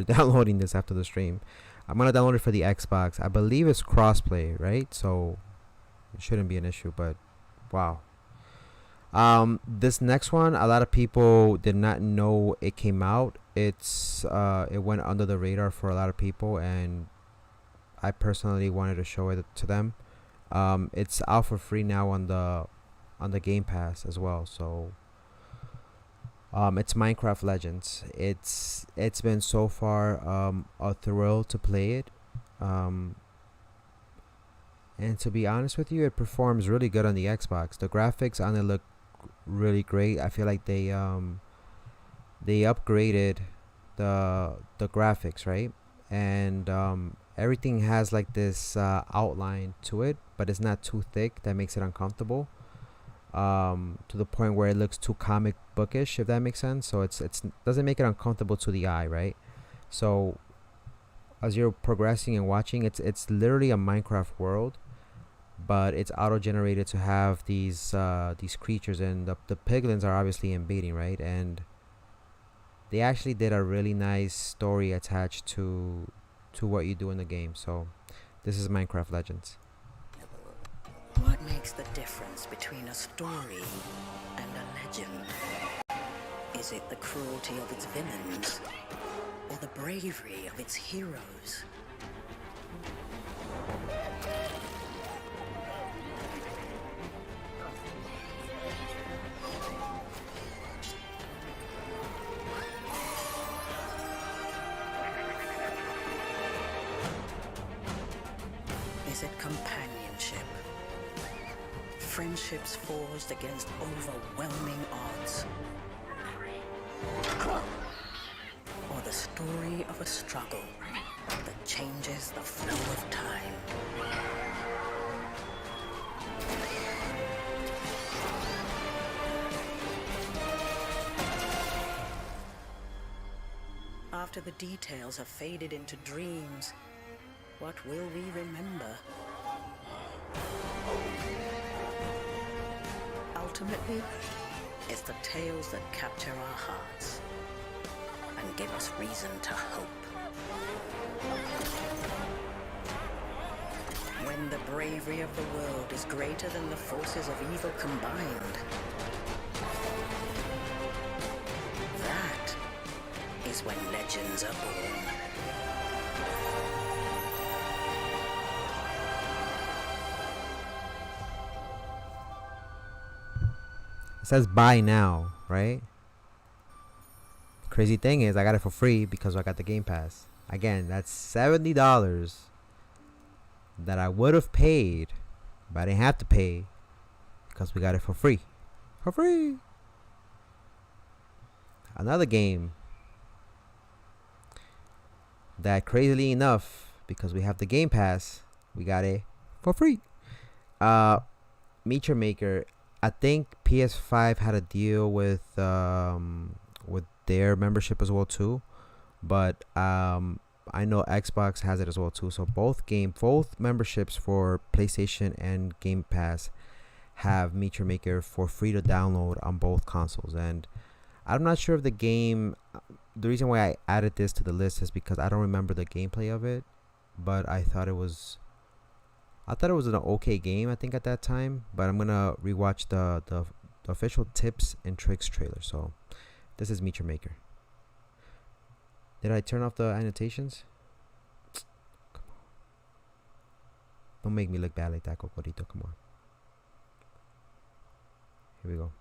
Speaker 1: downloading this after the stream. I'm gonna download it for the Xbox. I believe it's crossplay, right? So it shouldn't be an issue. But wow. This next one, a lot of people did not know it came out. It went under the radar for a lot of people, and I personally wanted to show it to them. It's out for free now on the Game Pass as well. So it's Minecraft Legends. It's been so far a thrill to play it, and to be honest with you, it performs really good on the Xbox. The graphics on it look really great. I feel like they upgraded the graphics, right? And everything has like this outline to it, but it's not too thick that makes it uncomfortable, to the point where it looks too comic bookish, if that makes sense. So it's doesn't make it uncomfortable to the eye, right? So as you're progressing and watching, it's literally a Minecraft world, but it's auto-generated to have these creatures, and the piglins are obviously invading, right? And they actually did a really nice story attached to what you do in the game. So this is Minecraft Legends.
Speaker 12: What makes the difference between a story and a legend? Is it the cruelty of its villains, or the bravery of its heroes? Is it companionship? Friendships forged against overwhelming odds? Or the story of a struggle that changes the flow of time? After the details have faded into dreams, what will we remember? Ultimately, it's the tales that capture our hearts and give us reason to hope. When the bravery of the world is greater than the forces of evil combined, that is when legends are born.
Speaker 1: It says buy now, right? Crazy thing is, I got it for free because I got the Game Pass. Again, that's $70 that I would have paid, but I didn't have to pay because we got it for free. For free. Another game that, crazily enough, because we have the Game Pass, we got it for free. Meet Your Maker. I think PS5 had a deal with their membership as well too, but I know Xbox has it as well too. So both memberships for PlayStation and Game Pass have Meet Your Maker for free to download on both consoles. And I'm not sure if the game, the reason why I added this to the list is because I don't remember the gameplay of it, but I thought it was an okay game, I think, at that time. But I'm gonna rewatch the official tips and tricks trailer. So this is Meet Your Maker. Did I turn off the annotations? Come on. Don't make me look bad like that, Cocorito. Come on. Here we go.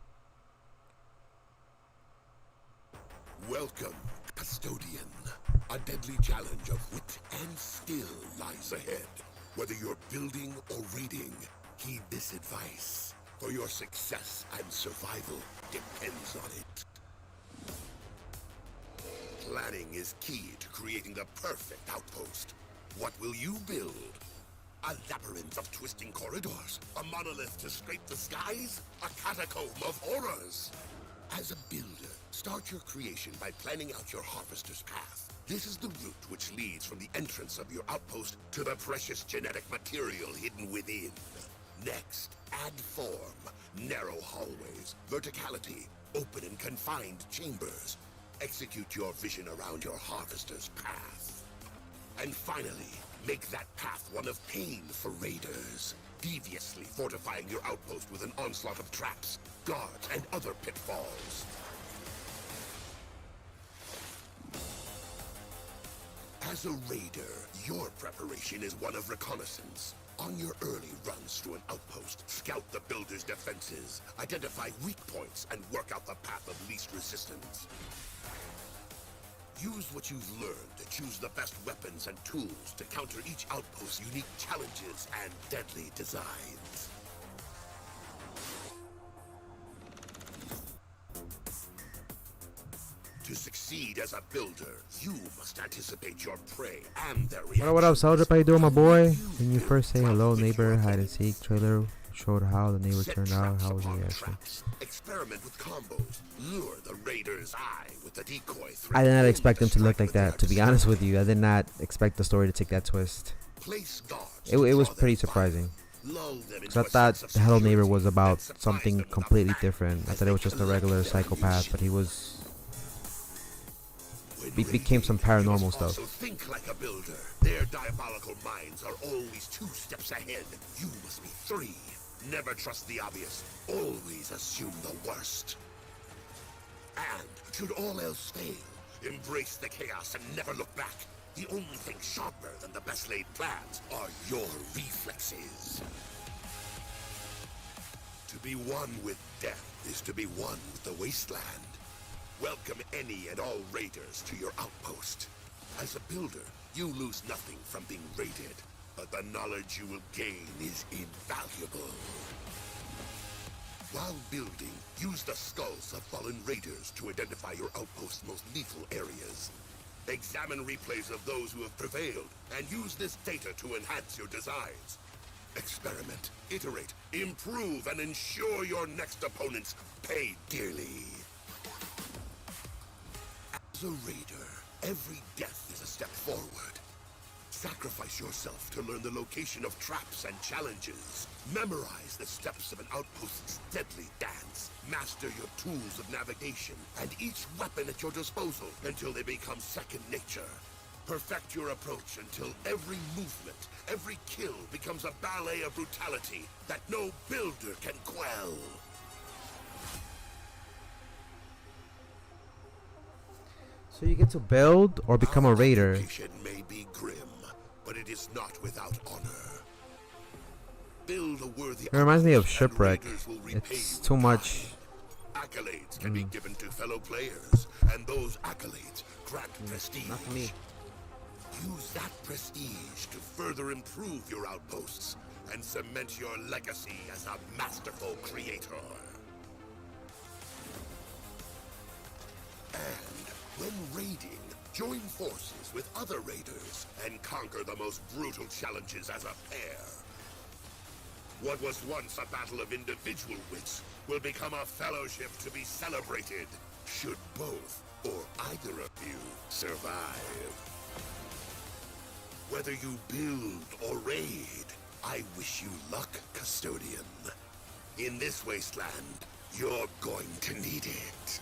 Speaker 13: Welcome, Custodian. A deadly challenge of wit and skill lies ahead. Whether you're building or raiding, heed this advice. For your success and survival depends on it. Planning is key to creating the perfect outpost. What will you build? A labyrinth of twisting corridors? A monolith to scrape the skies? A catacomb of horrors? As a builder, start your creation by planning out your harvester's path. This is the route which leads from the entrance of your outpost to the precious genetic material hidden within. Next, add form, narrow hallways, verticality, open and confined chambers. Execute your vision around your harvester's path. And finally, make that path one of pain for raiders, deviously fortifying your outpost with an onslaught of traps, guards, and other pitfalls. As a raider, your preparation is one of reconnaissance. On your early runs through an outpost, scout the builder's defenses, identify weak points, and work out the path of least resistance. Use what you've learned to choose the best weapons and tools to counter each outpost's unique challenges and deadly designs. To succeed as a builder, you must anticipate your prey and their reactions.
Speaker 1: What up, Soldier? How you doing, my boy? When you first say hello, neighbor, hide and seek trailer showed how the neighbor turned out. How was the reaction?
Speaker 13: Experiment with combos. Lure the raider's eye with the decoy.
Speaker 1: I did not expect them to look like that, to be honest with you. I did not expect the story to take that twist. It was pretty surprising. Because I thought the Hello Neighbor was about something completely different. I thought it was just a regular psychopath, but he became some paranormal stuff.
Speaker 13: So think like a builder. Their diabolical minds are always 2 steps ahead. You must be 3. Never trust the obvious. Always assume the worst. And should all else fail, embrace the chaos and never look back. The only thing sharper than the best laid plans are your reflexes. To be one with death is to be one with the wasteland. Welcome any and all raiders to your outpost. As a builder, you lose nothing from being raided, but the knowledge you will gain is invaluable. While building, use the skulls of fallen raiders to identify your outpost's most lethal areas. Examine replays of those who have prevailed, and use this data to enhance your designs. Experiment, iterate, improve, and ensure your next opponents pay dearly. As a raider, every death is a step forward. Sacrifice yourself to learn the location of traps and challenges. Memorize the steps of an outpost's deadly dance. Master your tools of navigation and each weapon at your disposal until they become second nature. Perfect your approach until every movement, every kill becomes a ballet of brutality that no builder can quell.
Speaker 1: So you get to build or become a raider.
Speaker 13: Occupation may be grim, but it is not without honor. Build a worthy
Speaker 1: It reminds me of Shipwreck. It's too much
Speaker 13: accolades can be given to fellow players, and those accolades grant prestige.
Speaker 1: Not for me.
Speaker 13: Use that prestige to further improve your outposts and cement your legacy as a masterful creator. And when raiding, join forces with other raiders and conquer the most brutal challenges as a pair. What was once a battle of individual wits will become a fellowship to be celebrated, should both or either of you survive. Whether you build or raid, I wish you luck, Custodian. In this wasteland, you're going to need it.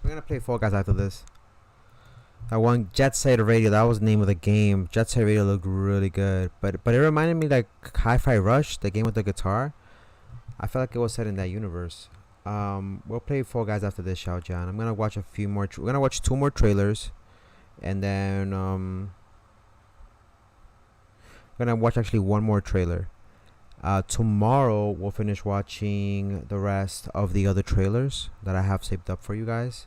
Speaker 1: We're gonna play Fall Guys after this. That one Jet Set Radio, that was the name of the game. Jet Set Radio looked really good, but it reminded me like Hi-Fi Rush, the game with the guitar. I felt like it was set in that universe. We'll play Fall Guys after this, Xiao Jian. I'm gonna watch a few more. We're gonna watch 2 more trailers, and then we're gonna watch actually 1 more trailer. Tomorrow we'll finish watching the rest of the other trailers that I have saved up for you guys.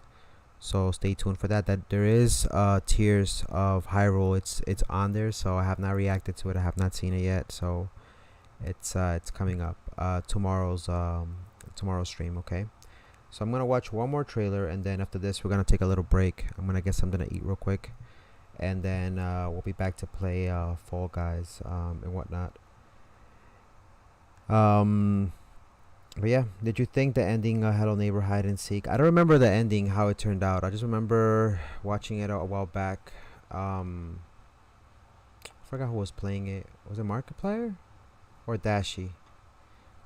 Speaker 1: So stay tuned for that. That there is Tears of Hyrule. It's on there, so I have not reacted to it. I have not seen it yet, so it's coming up tomorrow's stream. Okay, so I'm gonna watch 1 more trailer, and then after this we're gonna take a little break. I'm gonna get something to eat real quick, and then we'll be back to play Fall Guys and whatnot. But yeah, did you think the ending Hello Neighbor Hide and Seek? I don't remember the ending, how it turned out. I just remember watching it a while back. I forgot who was playing it. Was it Markiplier or Dashi?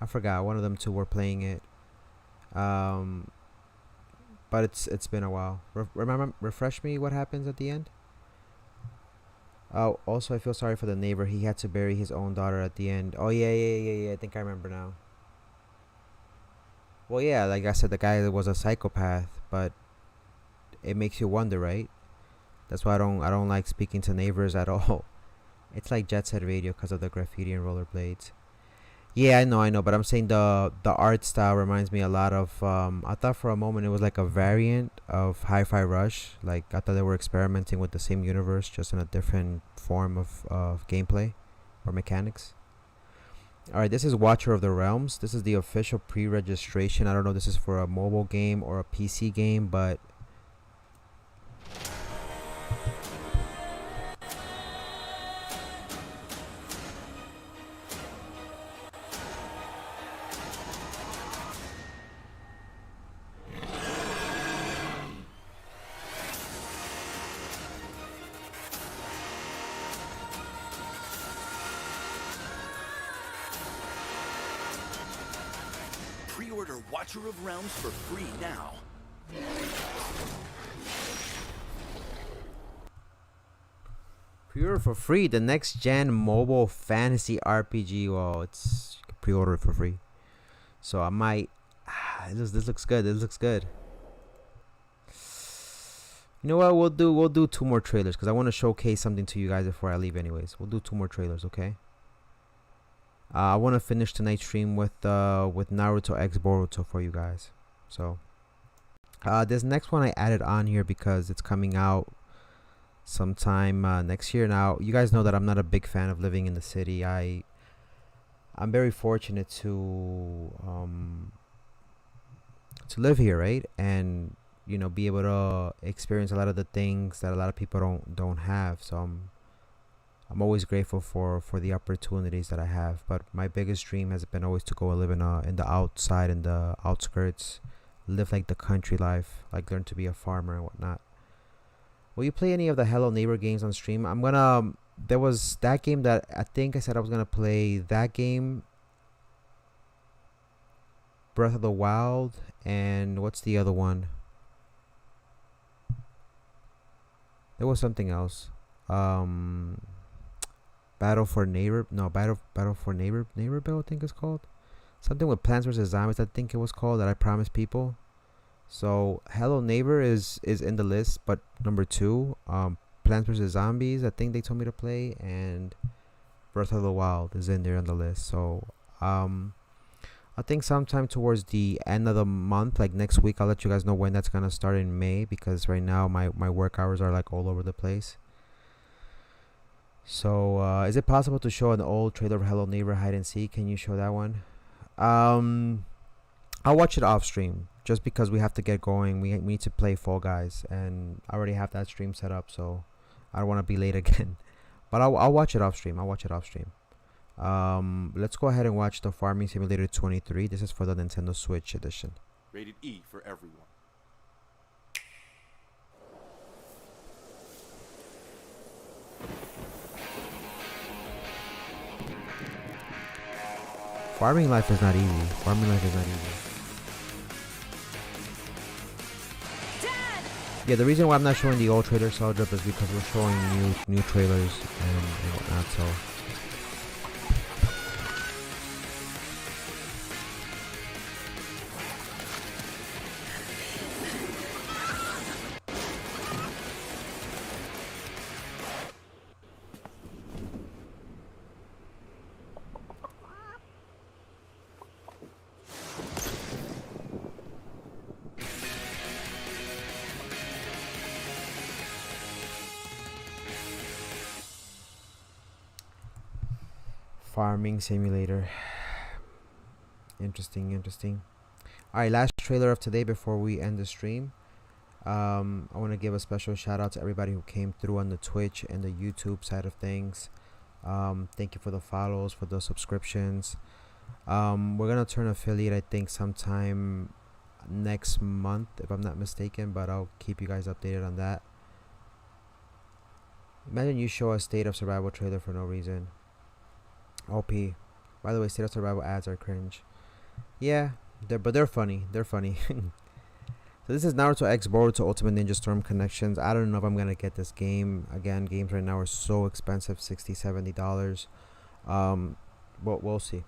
Speaker 1: I forgot. One of them two were playing it. But it's been a while. Refresh me what happens at the end. Oh, also I feel sorry for the neighbor. He had to bury his own daughter at the end. Oh yeah. I think I remember now. Well, yeah, like I said, the guy was a psychopath, but it makes you wonder, right? That's why I don't like speaking to neighbors at all. It's like Jet Set Radio because of the graffiti and rollerblades. Yeah, I know, but I'm saying the art style reminds me a lot of. I thought for a moment it was like a variant of Hi-Fi Rush. Like I thought they were experimenting with the same universe, just in a different form of gameplay or mechanics. Alright, this is Watcher of the Realms. This is the official pre-registration. I don't know if this is for a mobile game or a PC game, but
Speaker 11: Pre-order Watcher of Realms for free now.
Speaker 1: pre-order for free. The next gen mobile fantasy RPG. Well, it's pre-order it for free. So I might. This looks good. This looks good. You know what? We'll do 2 more trailers because I want to showcase something to you guys before I leave. Anyways, we'll do 2 more trailers. Okay. I want to finish tonight's stream with Naruto X Boruto for you guys. So this next one I added on here because it's coming out sometime next year. Now you guys know that I'm not a big fan of living in the city. I'm very fortunate to live here, right? And you know, be able to experience a lot of the things that a lot of people don't have. So I'm always grateful for the opportunities that I have, but my biggest dream has been always to go and live in the outside, in the outskirts, live like the country life, like learn to be a farmer and whatnot. Will you play any of the Hello Neighbor games on stream? There was that game that I think I said I was gonna play. That game, Breath of the Wild, and what's the other one? There was something else. Battle for Neighborville, I think it's called. Something with Plants vs Zombies, I think it was called, that I promised people. So Hello Neighbor is in the list, but number 2, Plants vs Zombies, I think they told me to play, and Breath of the Wild is in there on the list. So I think sometime towards the end of the month, like next week, I'll let you guys know when that's gonna start in May, because right now my work hours are like all over the place. So is it possible to show an old trailer of Hello Neighbor Hide and Seek? Can you show that one? I'll watch it off stream, just because we have to get going. We need to play Fall Guys, and I already have that stream set up, so I don't want to be late again. But I'll watch it off stream. Let's go ahead and watch the Farming Simulator 23. This is for the Nintendo Switch edition.
Speaker 14: Rated E for everyone.
Speaker 1: Farming life is not easy. Yeah, the reason why I'm not showing the old trailer Cell Drip is because we're showing new trailers and whatnot, so. Farming Simulator. Interesting. Alright, last trailer of today before we end the stream. I want to give a special shout out to everybody who came through on the Twitch and the YouTube side of things. Thank you for the follows, for the subscriptions. We're gonna turn affiliate, I think, sometime next month, if I'm not mistaken, but I'll keep you guys updated on that. Imagine you show a State of Survival trailer for no reason. OP. By the way, State of Survival ads are cringe. Yeah, they're funny. So this is Naruto X Boruto Ultimate Ninja Storm Connections. I don't know if I'm gonna get this game. Again, games right now are so expensive, $60-$70. But we'll see.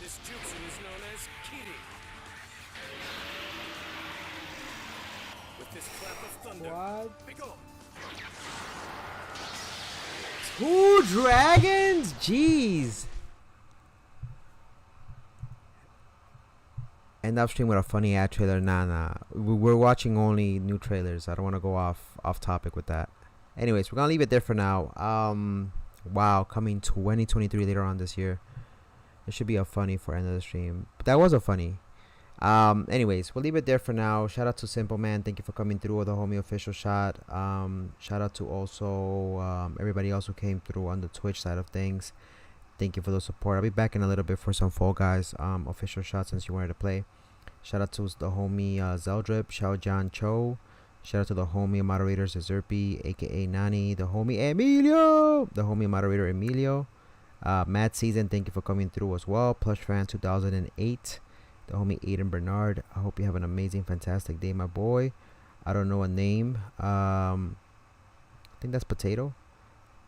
Speaker 7: This jutsu is known as Kiri. With this clap of thunder.
Speaker 1: What?
Speaker 7: Pico.
Speaker 1: 2 dragons? Jeez. End up stream with a funny ad trailer. Nah. We're watching only new trailers. I don't want to go off topic with that. Anyways, we're gonna leave it there for now. Wow, coming 2023 later on this year. It should be a funny for end of the stream. But that was a funny. Anyways, we'll leave it there for now. Shout out to Simple Man. Thank you for coming through with the homie official shot. Shout out to also everybody else who came through on the Twitch side of things. Thank you for the support. I'll be back in a little bit for some Fall Guys official shots since you wanted to play. Shout out to the homie Zeldrip, Xiao Jian Cho. Shout out to the homie moderator Zerpi, aka Nani. The homie Emilio. The homie moderator Emilio. Mad Season, thank you for coming through as well. Plush Fan 2008. The homie Aiden Bernard. I hope you have an amazing, fantastic day, my boy. I don't know a name. I think that's Potato.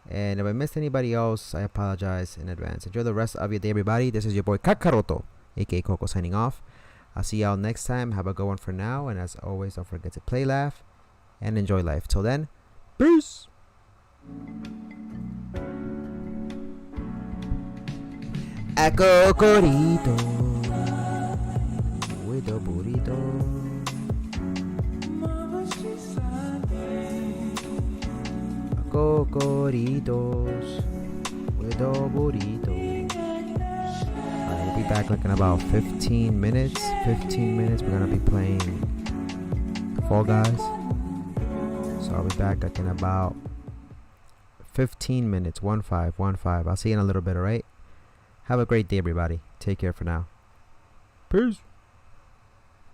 Speaker 1: And if I missed anybody else, I apologize in advance. Enjoy the rest of your day, everybody. This is your boy Kakaroto, aka Koko, signing off. I'll see y'all next time. Have a good one for now. And as always, don't forget to play, laugh, and enjoy life. Till then, peace. A cocorito with a burrito. A cocoritos with a burrito. Alright, we'll be back like in about 15 minutes. 15 minutes. We're gonna be playing Fall Guys. So I'll be back like in about 15 minutes. 1-5. I'll see you in a little bit, alright? Have a great day, everybody. Take care for now. Peace.